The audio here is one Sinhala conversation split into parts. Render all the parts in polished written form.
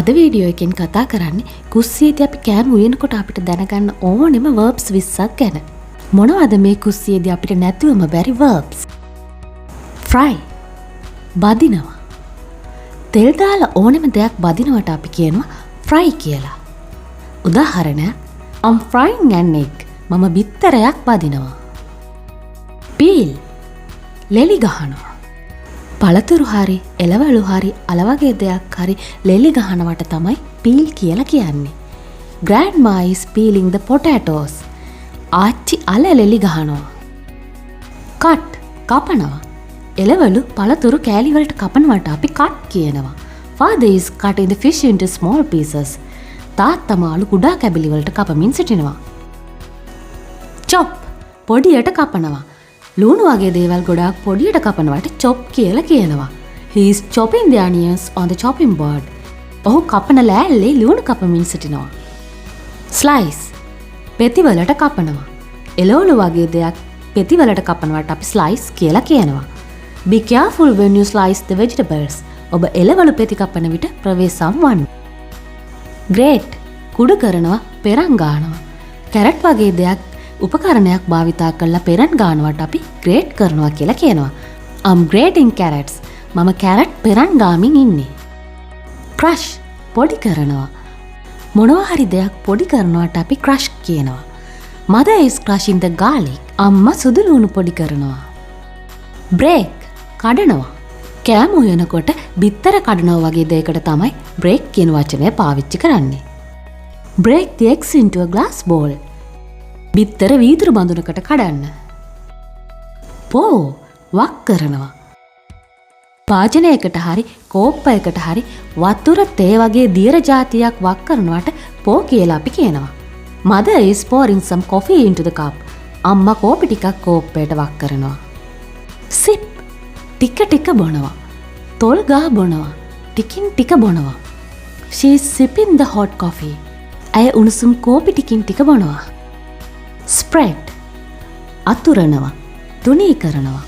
අද වීඩියෝ එකෙන් කතා කරන්නේ කුස්සියේදී අපි කෑම උයනකොට අපිට දැනගන්න ඕනෙම verbs 20ක් ගැන. මොනවද මේ කුස්සියේදී අපිට නැතුවම බැරි verbs? fry බදිනවා. තෙල් දාලා ඕනෙම දෙයක් බදිනවට අපි කියනවා fry කියලා. උදාහරණයක් I'm frying an egg. මම බිත්තරයක් බදිනවා. peel ලෙලි ගහනවා. පළතුරු හරි එළවලු හරි අල වගේ දෙයක් හරි ලෙලි ගහනවට තමයි peel කියලා කියන්නේ. Grandma is peeling the potatoes. ආච්චි අල ලෙලි ගහනවා. cut කපනවා. එළවලු පළතුරු කෑලි වලට කපනවට අපි cut කියනවා. Father is cutting the fish into small pieces. තාත්තා මාළු කුඩා කැබලි වලට කපමින් සිටිනවා. chop පොඩියට කපනවා. ලුණු වගේ දේවල් ගොඩාක් පොඩියට කපනවට chop කියලා කියනවා. He is chopping the onions on the chopping board. ඔහු කපන ලෑල්ලේ ලුණු කපමින් සිටිනවා. slice පෙති වලට කපනවා. එළවලු වගේ දෙයක් පෙති වලට කපනවට අපි slice කියලා කියනවා. Be careful when you slice the vegetables. ඔබ එළවලු පෙති කපන විට ප්‍රවේශම් වන්න. grate කුඩු කරනවා පෙරන් ගන්නවා. කැරට් වගේ දෙයක් උපකරණයක් භාවිතා කරලා පෙරන් ගන්නවට අපි grate කරනවා කියලා කියනවා. I'm grating carrots. මම කැරට් පෙරන් ගාමින් ඉන්නේ. crush පොඩි කරනවා. මොනවා හරි දෙයක් පොඩි කරනවට අපි crush කියනවා. Mother is crushing the garlic. අම්මා සුදු ලුණු පොඩි කරනවා. break කඩනවා. කෑම උයනකොට බිත්තර කඩනවා වගේ දෙයකට තමයි break කියන වචනය පාවිච්චි කරන්නේ. break the eggs into a glass bowl. බිත්තර වීදුරු බඳුනකට කඩන්න. පෝ වක් කරනවා. භාජනයකට හරි කෝප්පයකට හරි වතුර තේ වගේ දියර જાතියක් වක් කරනවට පෝ කියලා අපි කියනවා. Mother is pouring some coffee into the cup. අම්මා කෝපි ටිකක් කෝප්පයට වක් කරනවා. sip ටික ටික බොනවා. තොල් ගහ බොනවා. ටිකින් ටික බොනවා. She is sipping the hot coffee. ඇය උණුසුම් කෝපි ටිකින් ටික බොනවා. spread අතුරනවා තුනී කරනවා.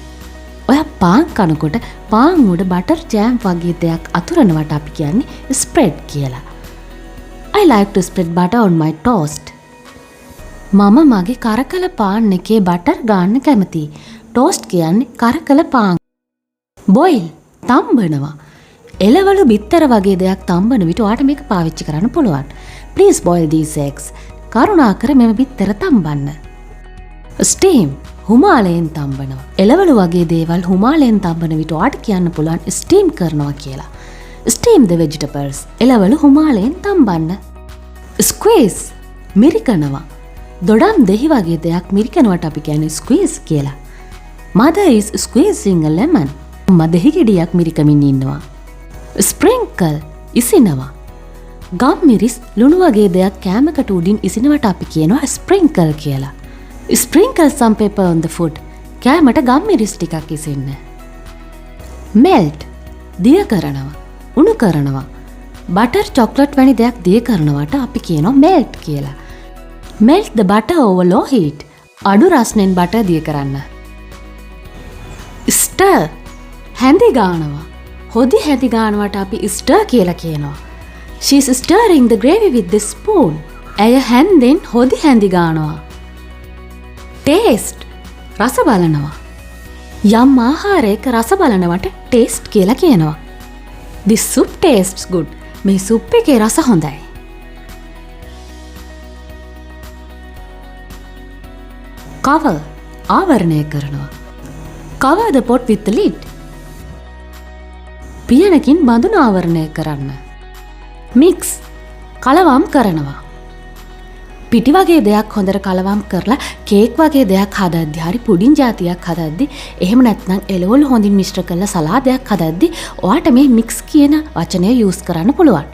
ඔය පාන් කනකොට පාන් උඩ බටර් ජෑම් වගේ දෙයක් අතුරනවට අපි කියන්නේ spread කියලා. I like to spread butter on my toast. මම මගේ කරකල පාන් එකේ බටර් ගන්න කැමතියි. toast කියන්නේ කරකල පාන්. boil තම්බනවා. එළවලු බිත්තර වගේ දෙයක් තම්බන විට ඔයාට මේක පාවිච්චි කරන්න පුළුවන්. Please boil these eggs. කරුණාකර මෙම බිත්තර තම්බන්න. steam හුමාලයෙන් තම්බනවා. එළවලු වගේ දේවල් හුමාලයෙන් තම්බන විට ඔයාට කියන්න පුළුවන් steam කරනවා කියලා. steam the vegetables. එළවලු හුමාලයෙන් තම්බන්න. squeeze මිරිකනවා. දොඩම් දෙහි වගේ දෙයක් මිරිකනවට අපි කියන්නේ squeeze කියලා. Mother is squeezing a lemon. අම්මා දෙහි ගෙඩියක් මිරිකමින් ඉන්නවා. sprinkle ඉසිනවා. ගම් මිරිස් ලුණු වගේ දෙයක් කෑමකට උඩින් ඉසිනවට අපි කියනවා sprinkle කියලා. sprinkle some pepper on the food. කෑමට ගම් මිරිස් ටිකක් ඉසින්න. melt දිය කරනවා. උණු කරනවා. butter chocolate වැනි දෙයක් දිය කරනවට අපි කියනවා melt කියලා. melt the butter over low heat. අඩු රස්නෙන් butter දිය කරන්න. stir හැඳි ගානවා. හොදි හැඳි ගානවට අපි stir කියලා කියනවා. She is stirring the gravy with the spoon. ඇය හැන්දෙන් හොදි හැඳි ගානවා. taste රස බලනවා. යම් ආහාරයක රස බලනවට taste කියලා කියනවා. This soup tastes good. මේ සුප් එකේ රස හොඳයි. cover ආවරණය කරනවා. cover the pot with the lid. පියනකින් බඳුන ආවරණය කරන්න. mix කලවම් කරනවා. පිටි වගේ දෙයක් හොඳට කලවම් කරලා කේක් වගේ දෙයක් හදද්දි හරි පුඩින් જાතියක් හදද්දි එහෙම නැත්නම් එළවලු හොඳින් මිශ්‍ර කරලා සලාදයක් හදද්දි ඔයාට මේ mix කියන වචනය use කරන්න පුළුවන්.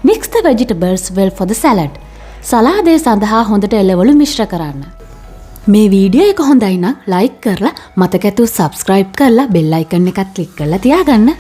mix the vegetables well for the salad. සලාදය සඳහා හොඳට එළවලු මිශ්‍ර කරන්න. මේ වීඩියෝ එක හොඳයි නම් like කරලා මතක ඇතුව subscribe කරලා bell icon එකත් click කරලා තියාගන්න.